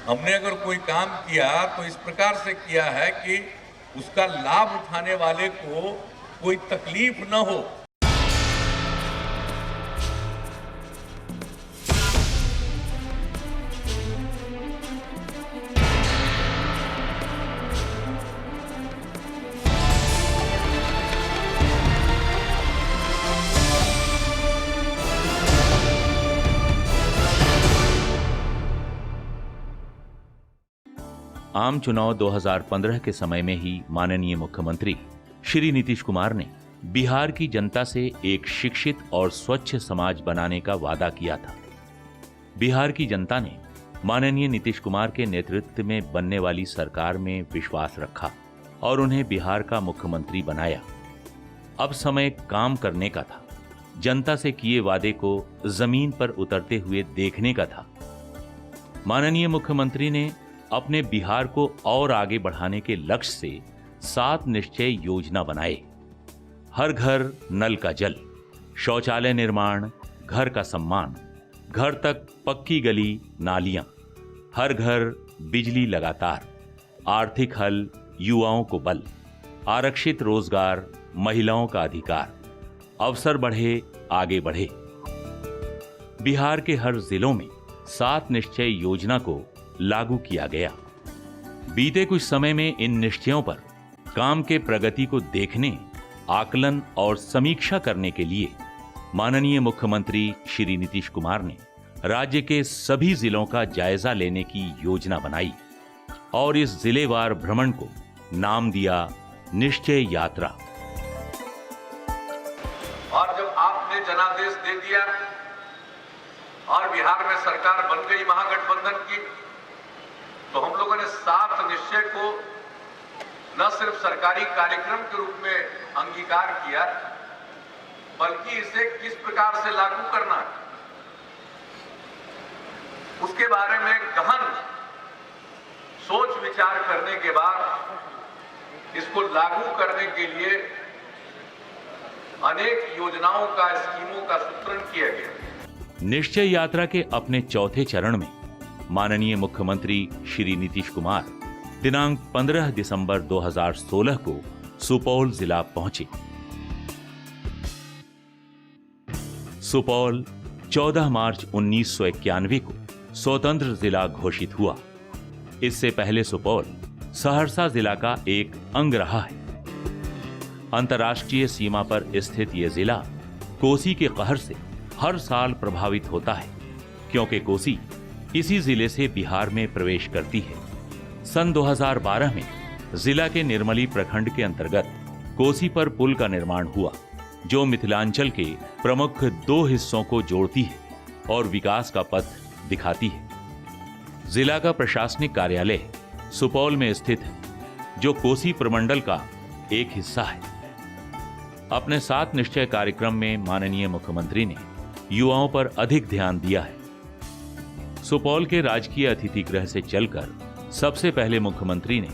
हमने अगर कोई काम किया तो इस प्रकार से किया है कि उसका लाभ उठाने वाले को कोई तकलीफ न हो। आम चुनाव 2015 के समय में ही माननीय मुख्यमंत्री श्री नीतीश कुमार ने बिहार की जनता से एक शिक्षित और स्वच्छ समाज बनाने का वादा किया था। बिहार की जनता ने माननीय नीतीश कुमार के नेतृत्व में बनने वाली सरकार में विश्वास रखा और उन्हें बिहार का मुख्यमंत्री बनाया। अब समय काम करने का था, जनता से किए वादे को जमीन पर उतरते हुए देखने का था। माननीय मुख्यमंत्री ने अपने बिहार को और आगे बढ़ाने के लक्ष्य से 7 निश्चय योजना बनाए। हर घर नल का जल, शौचालय निर्माण, घर का सम्मान, घर तक पक्की गली नालियां, हर घर बिजली लगातार, आर्थिक हल, युवाओं को बल, आरक्षित रोजगार, महिलाओं का अधिकार, अवसर बढ़े आगे बढ़े। बिहार के हर जिलों में 7 निश्चय योजना को लागू किया गया। बीते कुछ समय में इन निश्चयों पर काम के प्रगति को देखने, आकलन और समीक्षा करने के लिए माननीय मुख्यमंत्री श्री नीतीश कुमार ने राज्य के सभी जिलों का जायजा लेने की योजना बनाई और इस जिलेवार भ्रमण को नाम दिया निश्चय यात्रा। और जब आपने जनादेश दे दिया और बिहार में सरकार बन गई महागठबंधन की, तो हम लोगों ने 7 निश्चय को न सिर्फ सरकारी कार्यक्रम के रूप में अंगीकार किया, बल्कि इसे किस प्रकार से लागू करना है उसके बारे में गहन सोच विचार करने के बाद इसको लागू करने के लिए अनेक योजनाओं का, स्कीमों का सूत्रण किया गया। निश्चय यात्रा के अपने चौथे चरण में माननीय मुख्यमंत्री श्री नीतीश कुमार दिनांक 15 दिसंबर 2016 को सुपौल जिला पहुंचे। सुपौल 14 मार्च 1991 को स्वतंत्र जिला घोषित हुआ। इससे पहले सुपौल सहरसा जिला का एक अंग रहा है। अंतर्राष्ट्रीय सीमा पर स्थित यह जिला कोसी के कहर से हर साल प्रभावित होता है, क्योंकि कोसी इसी जिले से बिहार में प्रवेश करती है। सन 2012 में जिला के निर्मली प्रखंड के अंतर्गत कोसी पर पुल का निर्माण हुआ, जो मिथिलांचल के प्रमुख 2 हिस्सों को जोड़ती है और विकास का पथ दिखाती है। जिला का प्रशासनिक कार्यालय सुपौल में स्थित है, जो कोसी प्रमंडल का एक हिस्सा है। अपने 7 निश्चय कार्यक्रम में माननीय मुख्यमंत्री ने युवाओं पर अधिक ध्यान दिया है। सुपौल के राजकीय अतिथि गृह से चलकर सबसे पहले मुख्यमंत्री ने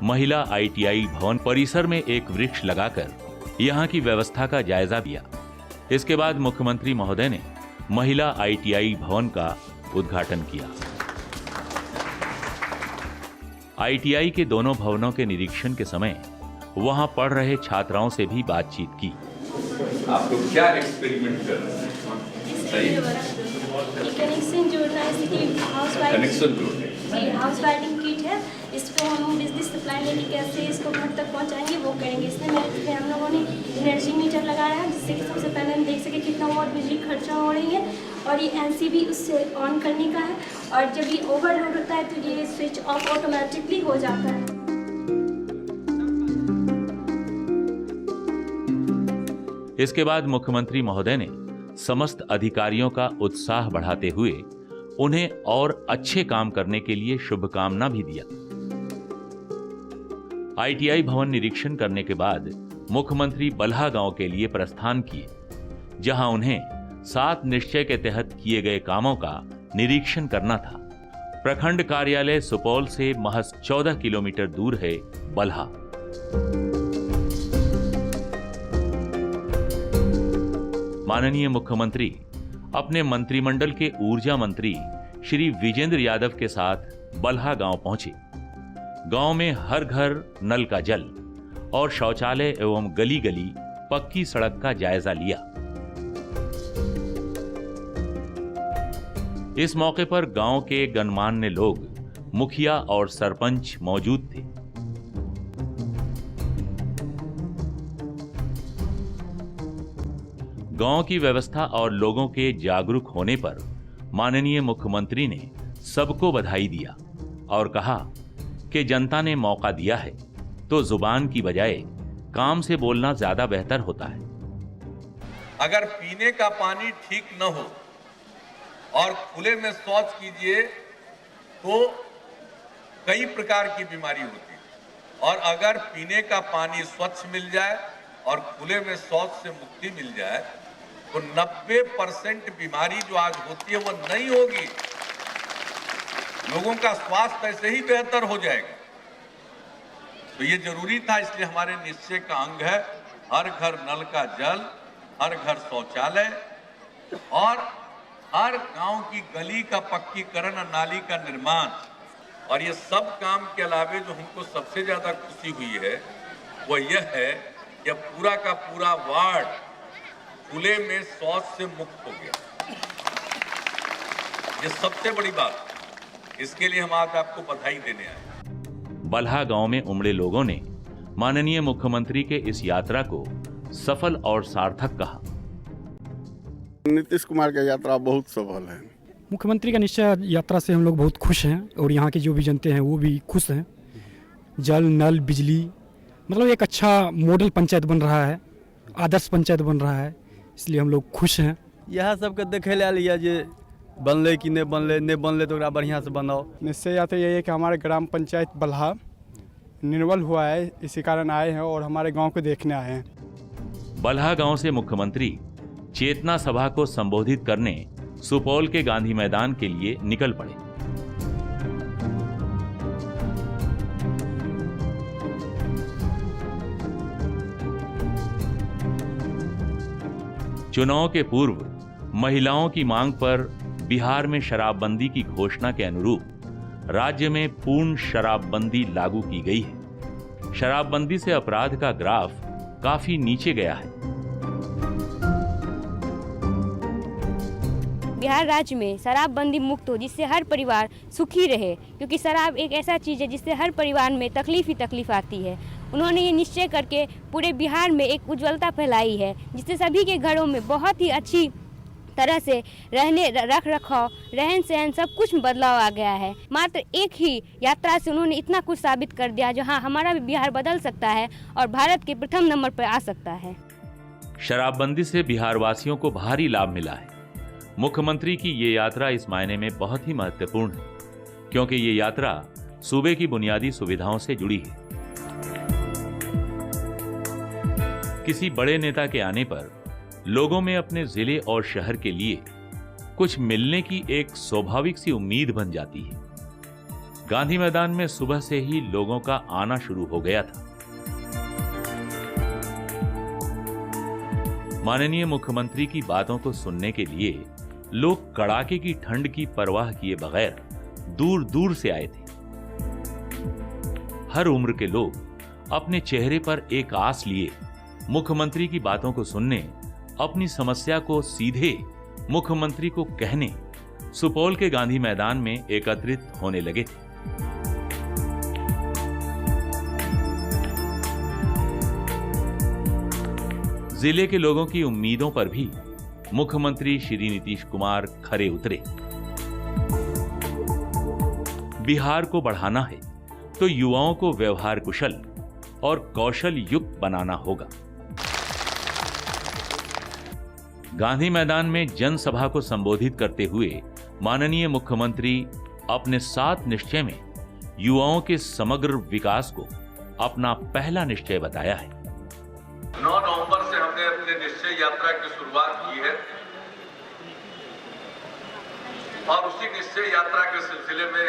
महिला ITI भवन परिसर में एक वृक्ष लगाकर यहां की व्यवस्था का जायजा लिया। इसके बाद मुख्यमंत्री महोदय ने महिला ITI भवन का उद्घाटन किया। ITI के दोनों भवनों के निरीक्षण के समय वहां पढ़ रहे छात्राओं से भी बातचीत की। आप लोग क्या एक्सपेरिमेंट कर रहे हैं? कनेक्शन जोड़ना है, कनेक्शन जोड़ने हाउस वायरिंग किट है, इसको हम बिजली सप्लाई लेके कैसे इसको घर तक पहुंचाएंगे वो करेंगे। इसमें हम लोगों ने एनर्जी मीटर लगाया है, जिससे कि सबसे पहले हम देख सके कितना वाट बिजली खर्चा हो रही है, और ये NC उससे ऑन करने का है, और जब ये ओवरलोड होता है तो ये स्विच ऑफ ऑटोमेटिकली हो जाता है। इसके बाद मुख्यमंत्री महोदय ने समस्त अधिकारियों का उत्साह बढ़ाते हुए उन्हें और अच्छे काम करने के लिए शुभकामना भी दिया। ITI भवन निरीक्षण करने के बाद मुख्यमंत्री बल्हा गांव के लिए प्रस्थान किए, जहां उन्हें 7 निश्चय के तहत किए गए कामों का निरीक्षण करना था। प्रखंड कार्यालय सुपौल से महज 14 किलोमीटर दूर है बल्हा। माननीय मुख्यमंत्री अपने मंत्रिमंडल के ऊर्जा मंत्री श्री विजेंद्र यादव के साथ बल्हा गांव पहुंचे। गांव में हर घर नल का जल और शौचालय एवं गली गली पक्की सड़क का जायजा लिया। इस मौके पर गांव के गणमान्य लोग, मुखिया और सरपंच मौजूद थे। गांव की व्यवस्था और लोगों के जागरूक होने पर माननीय मुख्यमंत्री ने सबको बधाई दिया और कहा कि जनता ने मौका दिया है तो जुबान की बजाय काम से बोलना ज्यादा बेहतर होता है। अगर पीने का पानी ठीक न हो और खुले में शौच कीजिए तो कई प्रकार की बीमारी होती है, और अगर पीने का पानी स्वच्छ मिल जाए और खुले में शौच से मुक्ति मिल जाए तो 90% बीमारी जो आज होती है वो नहीं होगी। लोगों का स्वास्थ्य ऐसे ही बेहतर हो जाएगा। तो ये जरूरी था, इसलिए हमारे निश्चय का अंग है हर घर नल का जल, हर घर शौचालय और हर गांव की गली का पक्कीकरण और नाली का निर्माण। और ये सब काम के अलावे जो हमको सबसे ज्यादा खुशी हुई है वो यह है कि पूरा का पूरा वार्ड खुले में शौच से मुक्त हो गया। ये सबसे बड़ी बात, इसके लिए हम आज आपको बधाई देने आए। बल्हा गांव में उमड़े लोगों ने माननीय मुख्यमंत्री के इस यात्रा को सफल और सार्थक कहा। नीतीश कुमार की यात्रा बहुत सफल है। मुख्यमंत्री का निश्चय यात्रा से हम लोग बहुत खुश हैं और यहाँ के जो भी जनते हैं वो भी खुश हैं। जल, नल, बिजली, मतलब एक अच्छा मॉडल पंचायत बन रहा है, आदर्श पंचायत बन रहा है, इसलिए हम लोग खुश हैं। यह सबके देखे ला लिया जे बनले कि नहीं बनले तो बढ़िया से बनाओ। निश्चय यात्रा यही है कि हमारे ग्राम पंचायत बल्हा निर्मल हुआ है, इसी कारण आए हैं और हमारे गांव को देखने आए हैं। बल्हा गांव से मुख्यमंत्री चेतना सभा को संबोधित करने सुपौल के गांधी मैदान के लिए निकल पड़े। चुनाव के पूर्व महिलाओं की मांग पर बिहार में शराबबंदी की घोषणा के अनुरूप राज्य में पूर्ण शराबबंदी लागू की गई है। शराबबंदी से अपराध का ग्राफ काफी नीचे गया है। बिहार राज्य में शराबबंदी मुक्त हो, जिससे हर परिवार सुखी रहे, क्योंकि शराब एक ऐसा चीज़ है जिससे हर परिवार में तकलीफ ही तकलीफ आती है। उन्होंने ये निश्चय करके पूरे बिहार में एक उज्ज्वलता फैलाई है, जिससे सभी के घरों में बहुत ही अच्छी तरह से रहने, रख रखाव, रहन सहन सब कुछ बदलाव आ गया है। मात्र एक ही यात्रा से उन्होंने इतना कुछ साबित कर दिया जो हाँ, हमारा भी बिहार बदल सकता है और भारत के प्रथम नंबर पर आ सकता है। शराबबंदी से बिहार वासियों को भारी लाभ मिला है। मुख्यमंत्री की ये यात्रा इस मायने में बहुत ही महत्वपूर्ण है, क्योंकि ये यात्रा सूबे की बुनियादी सुविधाओं से जुड़ी है। किसी बड़े नेता के आने पर लोगों में अपने जिले और शहर के लिए कुछ मिलने की एक स्वाभाविक सी उम्मीद बन जाती है। गांधी मैदान में सुबह से ही लोगों का आना शुरू हो गया था। माननीय मुख्यमंत्री की बातों को सुनने के लिए लोग कड़ाके की ठंड की परवाह किए बगैर दूर दूर से आए थे। हर उम्र के लोग अपने चेहरे पर एक आस लिए मुख्यमंत्री की बातों को सुनने, अपनी समस्या को सीधे मुख्यमंत्री को कहने सुपौल के गांधी मैदान में एकत्रित होने लगे थे। जिले के लोगों की उम्मीदों पर भी मुख्यमंत्री श्री नीतीश कुमार खरे उतरे। बिहार को बढ़ाना है तो युवाओं को व्यवहार कुशल और कौशल युक्त बनाना होगा। गांधी मैदान में जनसभा को संबोधित करते हुए माननीय मुख्यमंत्री अपने 7 निश्चय में युवाओं के समग्र विकास को अपना पहला निश्चय बताया है। 9 नवंबर से हमने अपने निश्चय यात्रा की शुरुआत की है और उसी निश्चय यात्रा के सिलसिले में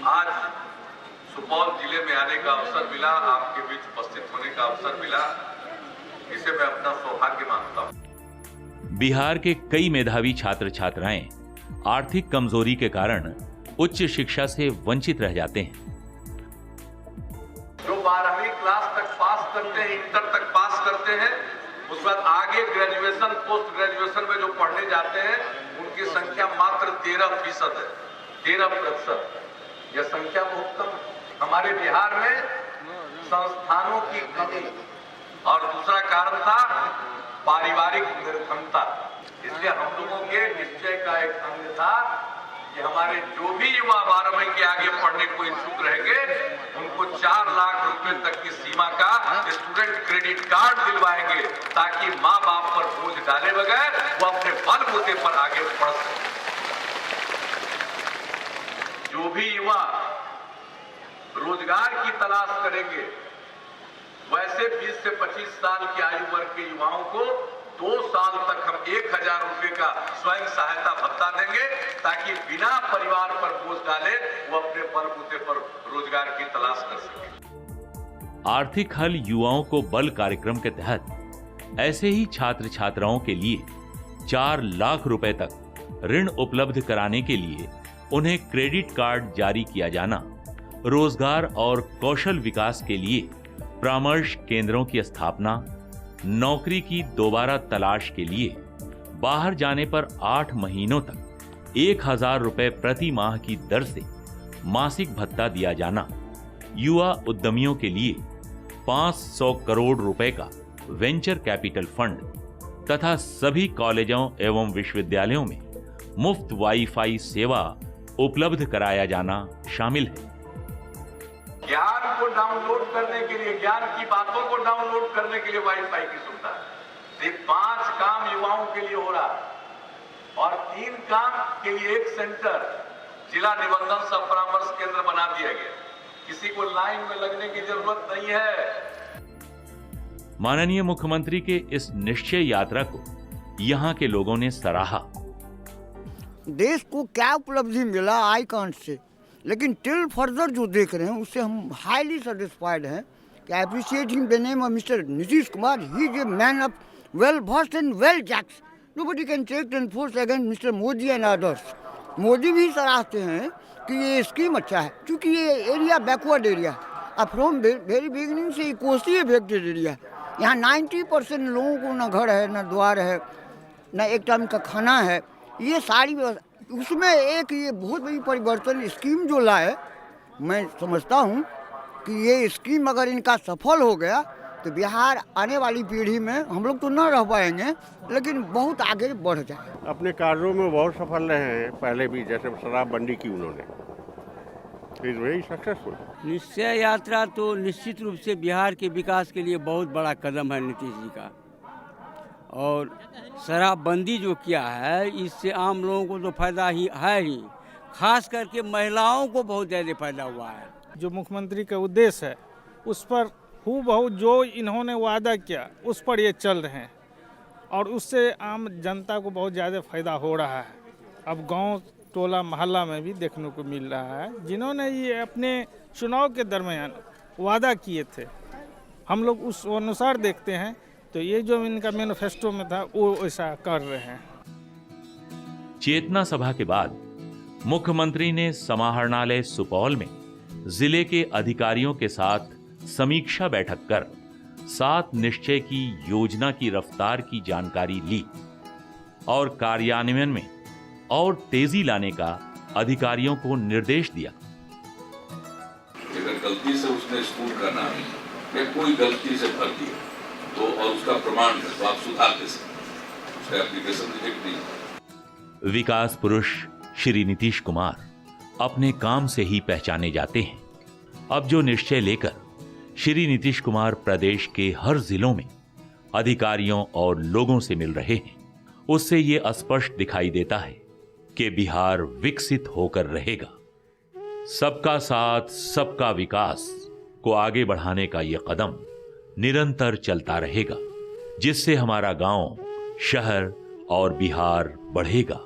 आज सुपौल जिले में आने का अवसर मिला, आपके बीच उपस्थित होने का अवसर मिला, इसे मैं अपना सौभाग्य मानता हूं। बिहार के कई मेधावी छात्र छात्राएं आर्थिक कमजोरी के कारण उच्च शिक्षा से वंचित रह जाते हैं। जो 12वीं क्लास तक पास करते हैं, इंटर तक पास करते हैं, उस बाद आगे ग्रेजुएशन, पोस्ट ग्रेजुएशन में जो पढ़ने जाते हैं, उनकी संख्या मात्र 13% है, 13%। यह संख्या बहुत कम है। हमारे बिहार में संस्थानों की कमी और दूसरा कारण था पारिवारिक निर्धनता। इसलिए हम लोगों के निश्चय का एक अंग था कि हमारे जो भी युवा 12वीं के आगे पढ़ने को इच्छुक रहेंगे, उनको 4 लाख रुपए तक की सीमा का स्टूडेंट क्रेडिट कार्ड दिलवाएंगे, ताकि माँ बाप पर बोझ डाले बगैर वो अपने बलबूते पर आगे बढ़ सके। जो भी युवा रोजगार की तलाश करेंगे, वैसे 20 से 25 साल की आयु वर्ग के युवाओं को 2 साल तक हम 1000 रुपए का स्वयं सहायता भत्ता देंगे, ताकि बिना परिवार पर बोझ डाले वो अपने बलबूते पर रोजगार की तलाश कर सके। आर्थिक हल युवाओं को बल कार्यक्रम के तहत ऐसे ही छात्र छात्राओं के लिए 4 लाख रुपए तक ऋण उपलब्ध कराने के लिए उन्हें क्रेडिट कार्ड जारी किया जाना, रोजगार और कौशल विकास के लिए परामर्श केंद्रों की स्थापना, नौकरी की दोबारा तलाश के लिए बाहर जाने पर 8 महीनों तक 1000 रुपए प्रति माह की दर से मासिक भत्ता दिया जाना, युवा उद्यमियों के लिए 500 करोड़ रुपए का वेंचर कैपिटल फंड तथा सभी कॉलेजों एवं विश्वविद्यालयों में मुफ्त वाईफाई सेवा उपलब्ध कराया जाना शामिल है। ज्ञान को डाउनलोड करने के लिए, ज्ञान की बातों को डाउनलोड करने के लिए वाईफाई की सुविधा। सिर्फ 5 काम युवाओं के लिए हो रहा और 3 काम के लिए एक सेंटर, जिला निबंधन सह परामर्श केंद्र बना दिया गया। किसी को लाइन में लगने की जरूरत नहीं है। माननीय मुख्यमंत्री के इस निश्चय यात्रा को यहाँ के लोगों ने सराहा। देश को क्या उपलब्धि मिला आई कांट से, लेकिन टिल फर्दर जो देख रहे हैं उससे हम हाईली सेटिस्फाइड हैं कि appreciate him the name of mister Nitish Kumar. He is a man of well versed and well judged. Nobody can take and force against mister Modi and others. Modi भी सराहते हैं कि ये स्कीम अच्छा है, क्योंकि ये एरिया बैकवर्ड एरिया है। फ्रॉम वेरी बिगिनिंग से कोसी इफेक्टेड एरिया। यहाँ 90% लोगों को ना घर है, ना द्वार है, ना एक टाइम का खाना है। ये सारी उसमें एक ये बहुत बड़ी परिवर्तन स्कीम जो लाए, मैं समझता हूँ कि ये स्कीम अगर इनका सफल हो गया तो बिहार आने वाली पीढ़ी में हम लोग तो न रह पाएंगे, लेकिन बहुत आगे बढ़ जाए। अपने कार्यों में बहुत सफल रहे हैं, पहले भी जैसे शराबबंदी की उन्होंने, इज वेरी सक्सेसफुल। निश्चय यात्रा तो निश्चित रूप से बिहार के विकास के लिए बहुत बड़ा कदम है नीतीश जी का। और शराबबंदी जो किया है, इससे आम लोगों को तो फायदा ही है ही, खास करके महिलाओं को बहुत ज़्यादा फायदा हुआ है। जो मुख्यमंत्री का उद्देश्य है उस पर हूबहू जो इन्होंने वादा किया उस पर ये चल रहे हैं, और उससे आम जनता को बहुत ज़्यादा फायदा हो रहा है। अब गांव टोला मोहल्ला में भी देखने को मिल रहा है, जिन्होंने ये अपने चुनाव के दरमियान वादा किए थे, हम लोग उस अनुसार देखते हैं तो ये जो इनका मैनिफेस्टो में था वो ऐसा कर रहे हैं। चेतना सभा के बाद मुख्यमंत्री ने समाहरणालय सुपौल में जिले के अधिकारियों के साथ समीक्षा बैठक कर 7 निश्चय की योजना की रफ्तार की जानकारी ली और कार्यान्वयन में और तेजी लाने का अधिकारियों को निर्देश दिया। अगर गलती से उसने स्कूल का नाम या कोई गलती से भर दिया तो, और उसका प्रमाण है, तो आप सुधार दे सकते, उसका एप्लीकेशन रिजेक्ट नहीं। विकास पुरुष श्री नीतीश कुमार अपने काम से ही पहचाने जाते हैं। अब जो निश्चय लेकर श्री नीतीश कुमार प्रदेश के हर जिलों में अधिकारियों और लोगों से मिल रहे हैं, उससे ये स्पष्ट दिखाई देता है कि बिहार विकसित होकर रहेगा। सबका साथ सबका विकास को आगे बढ़ाने का ये कदम निरंतर चलता रहेगा, जिससे हमारा गांव, शहर और बिहार बढ़ेगा।